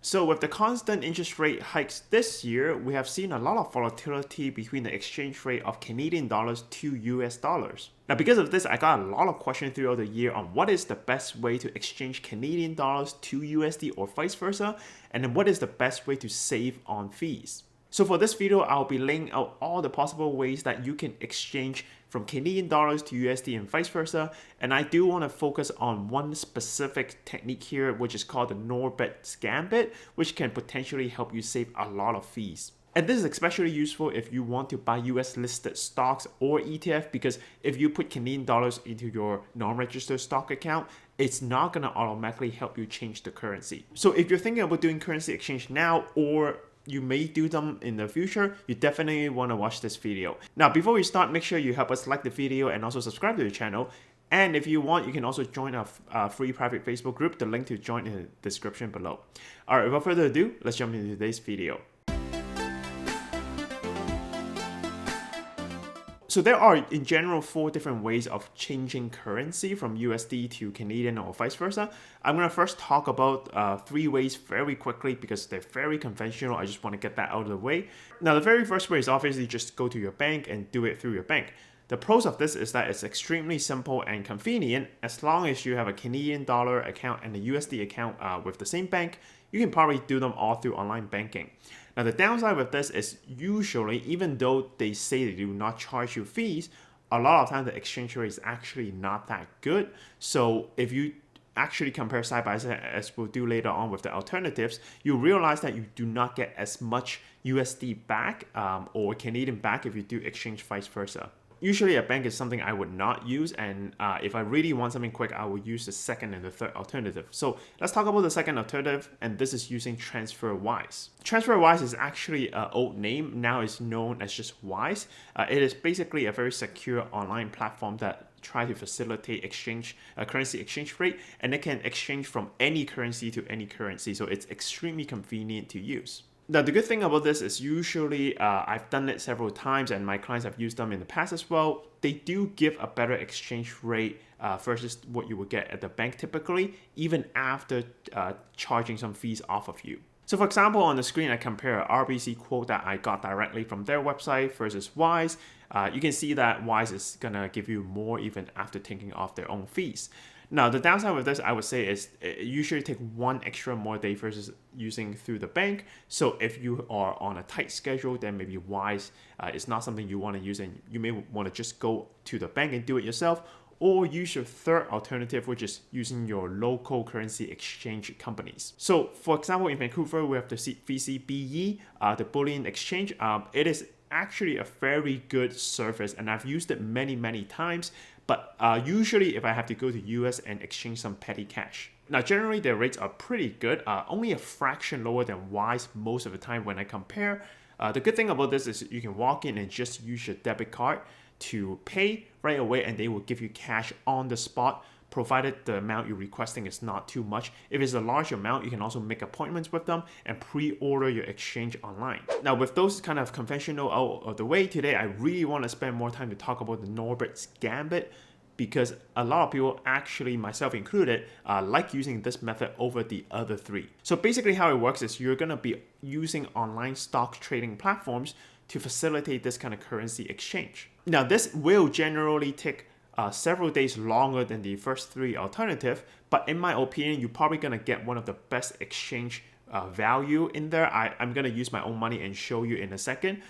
So with the constant interest rate hikes this year, we have seen a lot of volatility between the exchange rate of Canadian dollars to US dollars. Now because of this, I got a lot of questions throughout the year on what is the best way to exchange Canadian dollars to USD or vice versa, and then what is the best way to save on fees. So for this video, I'll be laying out all the possible ways that you can exchange from Canadian dollars to USD and vice versa. And I do want to focus on one specific technique here, which is called the NORBERT'S Gambit, which can potentially help you save a lot of fees. And this is especially useful if you want to buy US listed stocks or ETF, because if you put Canadian dollars into your non-registered stock account, it's not going to automatically help you change the currency. So if you're thinking about doing currency exchange now, or you may do them in the future, you definitely want to watch this video. Now, before we start, make sure you help us like the video and also subscribe to the channel. And if you want, you can also join our free private Facebook group. The link to join in the description below. All right, without further ado, let's jump into today's video. So there are, in general, 4 different ways of changing currency from USD to Canadian or vice versa. I'm going to first talk about 3 ways very quickly because they're very conventional. I just want to get that out of the way. Now, the very first way is obviously just go to your bank and do it through your bank. The pros of this is that it's extremely simple and convenient. As long as you have a Canadian dollar account and a USD account with the same bank, you can probably do them all through online banking. Now, the downside with this is usually, even though they say they do not charge you fees, a lot of times the exchange rate is actually not that good. So if you actually compare side by side, as we'll do later on with the alternatives, you realize that you do not get as much USD back or Canadian back if you do exchange vice versa. Usually a bank is something I would not use, and if I really want something quick, I would use the second and the third alternative. So let's talk about the second alternative, and this is using TransferWise. TransferWise is actually an old name, now it's known as just Wise. It is basically a very secure online platform that try to facilitate currency exchange rate, and it can exchange from any currency to any currency, so it's extremely convenient to use. Now, the good thing about this is usually I've done it several times and my clients have used them in the past as well. They do give a better exchange rate versus what you would get at the bank typically, even after charging some fees off of you. So for example, on the screen, I compare a RBC quote that I got directly from their website versus Wise. You can see that Wise is going to give you more even after taking off their own fees. Now, the downside with this, I would say, is it usually take 1 extra more day versus using through the bank. So if you are on a tight schedule, then maybe Wise is not something you want to use, and you may want to just go to the bank and do it yourself, or use your third alternative, which is using your local currency exchange companies. So for example, in Vancouver, we have the VCBE, the Bullion Exchange. It is actually a very good service, and I've used it many times. But usually if I have to go to US and exchange some petty cash. Now, generally their rates are pretty good, only a fraction lower than Wise most of the time when I compare. The good thing about this is you can walk in and just use your debit card to pay right away, and they will give you cash on the spot, provided the amount you're requesting is not too much. If it's a large amount, you can also make appointments with them and pre-order your exchange online. Now, with those kind of conventional out of the way, today I really want to spend more time to talk about the NORBERT'S Gambit, because a lot of people, actually myself included, like using this method over the other 3. So basically how it works is you're going to be using online stock trading platforms to facilitate this kind of currency exchange. Now, this will generally take several days longer than the first 3 alternative, but in my opinion, you're probably going to get one of the best exchange value in there. I'm going to use my own money and show you in a second.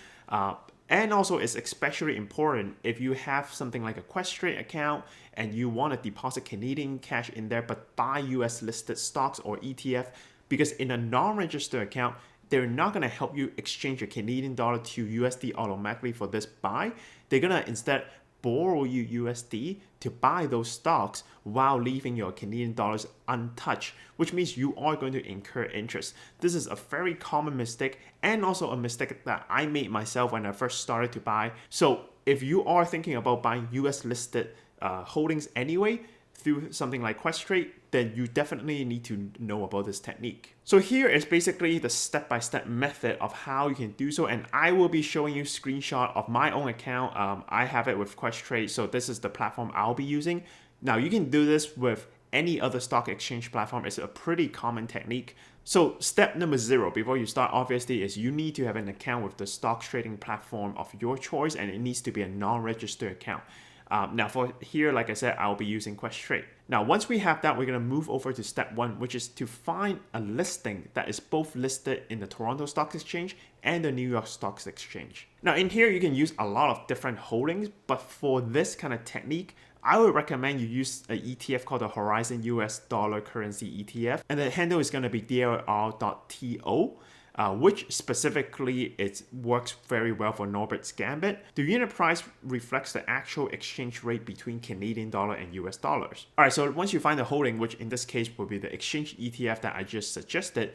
And also, it's especially important if you have something like a Questrade account and you want to deposit Canadian cash in there but buy US listed stocks or ETF, because in a non-registered account, they're not going to help you exchange your Canadian dollar to USD automatically for this buy. They're going to instead borrow you USD to buy those stocks while leaving your Canadian dollars untouched, which means you are going to incur interest. This is a very common mistake, and also a mistake that I made myself when I first started to buy. So if you are thinking about buying US listed holdings anyway through something like Questrade, then you definitely need to know about this technique. So here is basically the step-by-step method of how you can do so, and I will be showing you a screenshot of my own account. I have it with Questrade, so this is the platform I'll be using. Now, you can do this with any other stock exchange platform. It's a pretty common technique. So step number 0 before you start obviously is you need to have an account with the stock trading platform of your choice, and it needs to be a non-registered account. Now for here, like I said, I'll be using Questrade. Now once we have that, we're going to move over to step 1, which is to find a listing that is both listed in the Toronto Stock Exchange and the New York Stock Exchange. Now in here, you can use a lot of different holdings, but for this kind of technique, I would recommend you use an ETF called the Horizon US Dollar Currency ETF, and the handle is going to be DLR.TO. Which specifically it works very well for NORBERT'S Gambit. The unit price reflects the actual exchange rate between Canadian dollar and US dollars. Alright, so once you find the holding, which in this case will be the exchange ETF that I just suggested,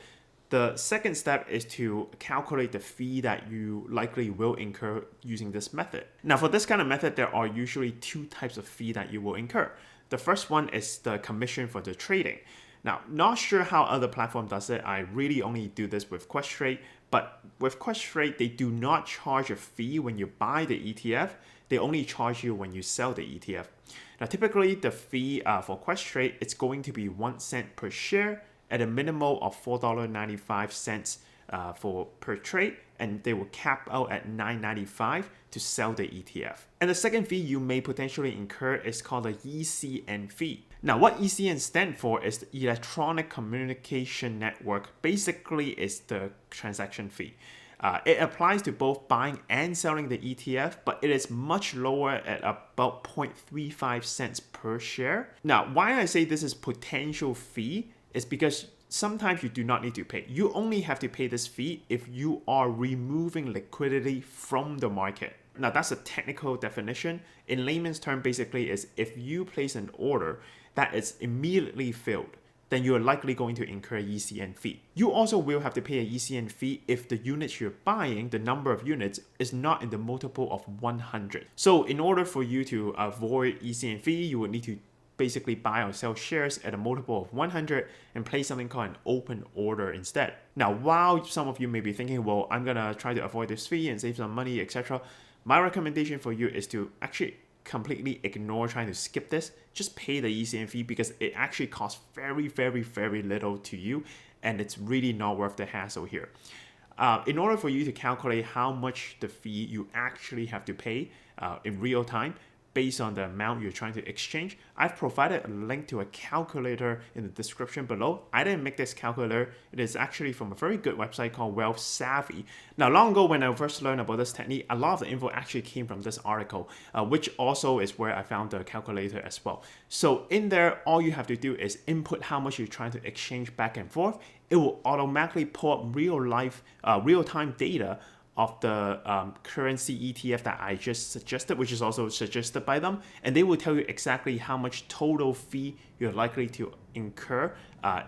the second step is to calculate the fee that you likely will incur using this method. Now for this kind of method, there are usually 2 types of fee that you will incur. The first one is the commission for the trading. Now, not sure how other platform does it. I really only do this with Questrade, but with Questrade, they do not charge a fee when you buy the ETF. They only charge you when you sell the ETF. Now, typically the fee for Questrade, it's going to be 1 cent per share at a minimum of $4.95 for per trade, and they will cap out at $9.95 to sell the ETF. And the second fee you may potentially incur is called the ECN fee. Now, what ECN stands for is the Electronic Communication Network. Basically, it's the transaction fee. It applies to both buying and selling the ETF, but it is much lower at about 0.35 cents per share. Now, why I say this is potential fee is because sometimes you do not need to pay. You only have to pay this fee if you are removing liquidity from the market. Now that's a technical definition. In layman's term, basically is if you place an order that is immediately filled, then you are likely going to incur an ECN fee. You also will have to pay an ECN fee if the units you're buying, the number of units, is not in the multiple of 100. So in order for you to avoid ECN fee, you would need to basically buy or sell shares at a multiple of 100 and place something called an open order instead. Now, while some of you may be thinking, well, I'm gonna try to avoid this fee and save some money, etc., my recommendation for you is to actually completely ignore trying to skip this. Just pay the ECN fee because it actually costs very, very, very little to you, and it's really not worth the hassle here. In order for you to calculate how much the fee you actually have to pay in real time, based on the amount you're trying to exchange, I've provided a link to a calculator in the description below. I didn't make this calculator. It is actually from a very good website called Wealth Savvy. Now, long ago when I first learned about this technique, a lot of the info actually came from this article, which also is where I found the calculator as well. So in there, all you have to do is input how much you're trying to exchange back and forth. It will automatically pull up real-time data of the currency ETF that I just suggested, which is also suggested by them, and they will tell you exactly how much total fee you're likely to incur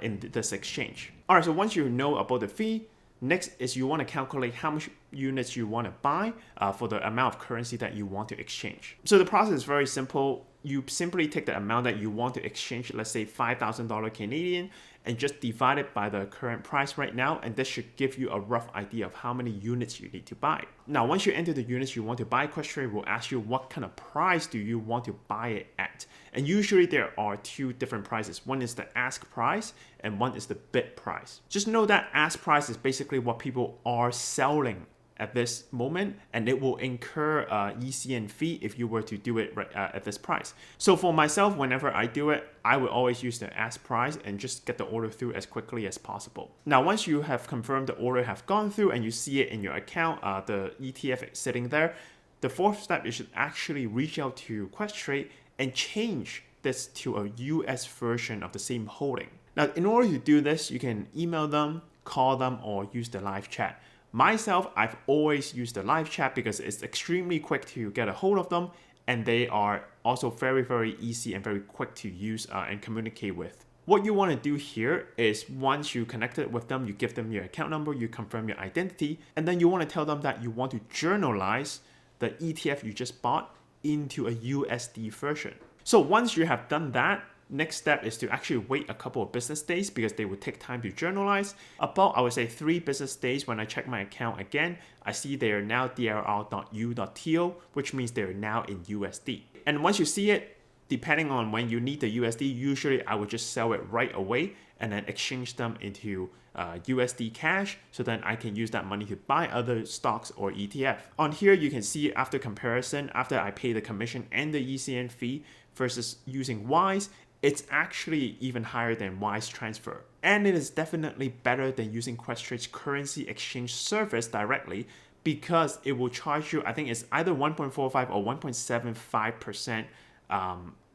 in this exchange. All right, so once you know about the fee, next is you want to calculate how much units you want to buy for the amount of currency that you want to exchange. So the process is very simple. You simply take the amount that you want to exchange, let's say $5,000 Canadian, and just divide it by the current price right now, and this should give you a rough idea of how many units you need to buy. Now, once you enter the units you want to buy, Questrade will ask you what kind of price do you want to buy it at. And usually there are 2 different prices. One is the ask price and one is the bid price. Just know that ask price is basically what people are selling at this moment, and it will incur ECN fee if you were to do it right, at this price. So for myself, whenever I do it, I will always use the ask price and just get the order through as quickly as possible. Now, once you have confirmed the order have gone through and you see it in your account, the ETF sitting there, the 4th step, you should actually reach out to Questrade and change this to a US version of the same holding. Now, in order to do this, you can email them, call them, or use the live chat. Myself, I've always used the live chat because it's extremely quick to get a hold of them, and they are also very, very easy and very quick to use and communicate with. What you want to do here is once you connected with them, you give them your account number, you confirm your identity, and then you want to tell them that you want to journalize the ETF you just bought into a USD version. So once you have done that, next step is to actually wait a couple of business days because they will take time to journalize. About, I would say, 3 business days, when I check my account again, I see they are now DLR.U.TO, which means they're now in USD. And once you see it, depending on when you need the USD, usually I would just sell it right away and then exchange them into USD cash, so then I can use that money to buy other stocks or ETF. On here, you can see after comparison, after I pay the commission and the ECN fee versus using Wise, it's actually even higher than Wise Transfer. And it is definitely better than using Questrade's currency exchange service directly, because it will charge you, I think it's either 1.45 or 1.75%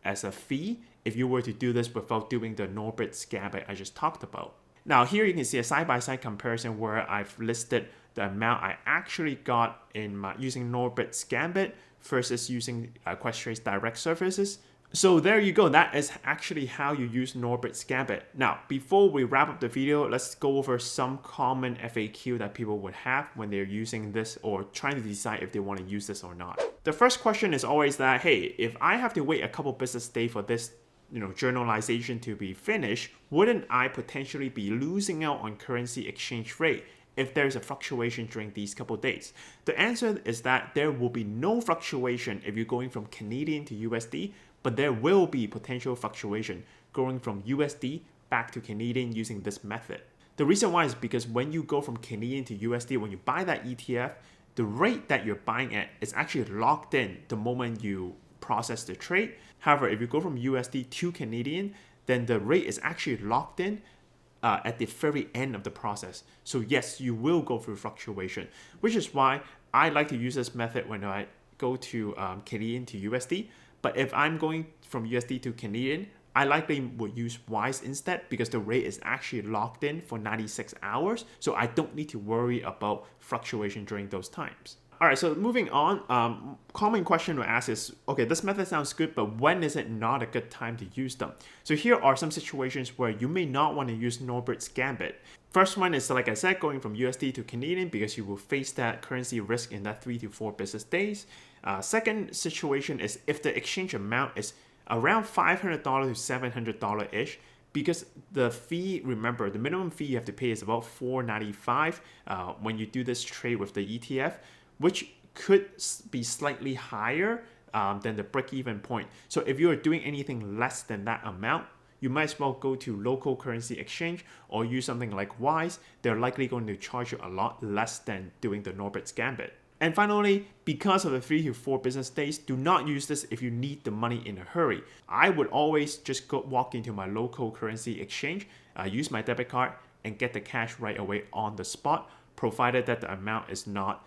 as a fee if you were to do this without doing the NORBERT'S Gambit I just talked about. Now here you can see a side-by-side comparison where I've listed the amount I actually got in using NORBERT'S Gambit versus using Questrade's direct services. So there you go, that is actually how you use NORBERT'S Gambit. Now, before we wrap up the video, let's go over some common FAQ that people would have when they're using this or trying to decide if they want to use this or not. The first question is always that, hey, if I have to wait a couple business days for this journalization to be finished, wouldn't I potentially be losing out on currency exchange rate if there's a fluctuation during these couple days? The answer is that there will be no fluctuation if you're going from Canadian to USD, but there will be potential fluctuation going from USD back to Canadian using this method. The reason why is because when you go from Canadian to USD, when you buy that ETF, the rate that you're buying at is actually locked in the moment you process the trade. However, if you go from USD to Canadian, then the rate is actually locked in at the very end of the process. So yes, you will go through fluctuation, which is why I like to use this method when I go to Canadian to USD. But if I'm going from USD to Canadian, I likely would use Wise instead because the rate is actually locked in for 96 hours. So I don't need to worry about fluctuation during those times. All right, so moving on, common question to ask is, okay, this method sounds good, but when is it not a good time to use them? So here are some situations where you may not want to use NORBERT'S Gambit. First one is, like I said, going from USD to Canadian because you will face that currency risk in that 3 to 4 business days. Second situation is if the exchange amount is around $500 to $700-ish, because the fee, remember, the minimum fee you have to pay is about $4.95 when you do this trade with the ETF, which could be slightly higher than the break-even point. So if you are doing anything less than that amount, you might as well go to local currency exchange or use something like Wise. They're likely going to charge you a lot less than doing the NORBERT'S Gambit. And finally, because of the 3 to 4 business days, do not use this if you need the money in a hurry. I would always just walk into my local currency exchange, use my debit card, and get the cash right away on the spot, provided that the amount is not,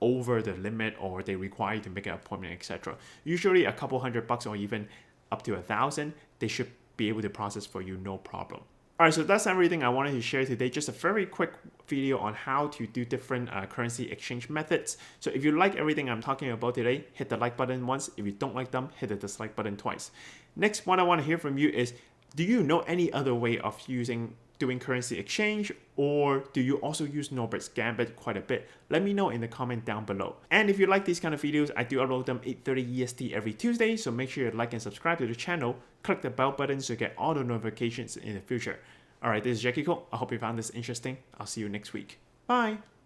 over the limit or they require you to make an appointment, etc. Usually a couple $100 or even up to $1,000, they should be able to process for you, no problem. All right, so that's everything I wanted to share today. Just a very quick video on how to do different currency exchange methods. So if you like everything I'm talking about today, hit the like button once. If you don't like them, hit the dislike button twice. Next, what I want to hear from you is, do you know any other way of doing currency exchange, or do you also use NORBERT'S Gambit quite a bit? Let me know in the comment down below. And if you like these kind of videos, I do upload them 8:30 EST every Tuesday, so make sure you like and subscribe to the channel. Click the bell button so you get all the notifications in the future. Alright, this is Jacky. I hope you found this interesting. I'll see you next week. Bye!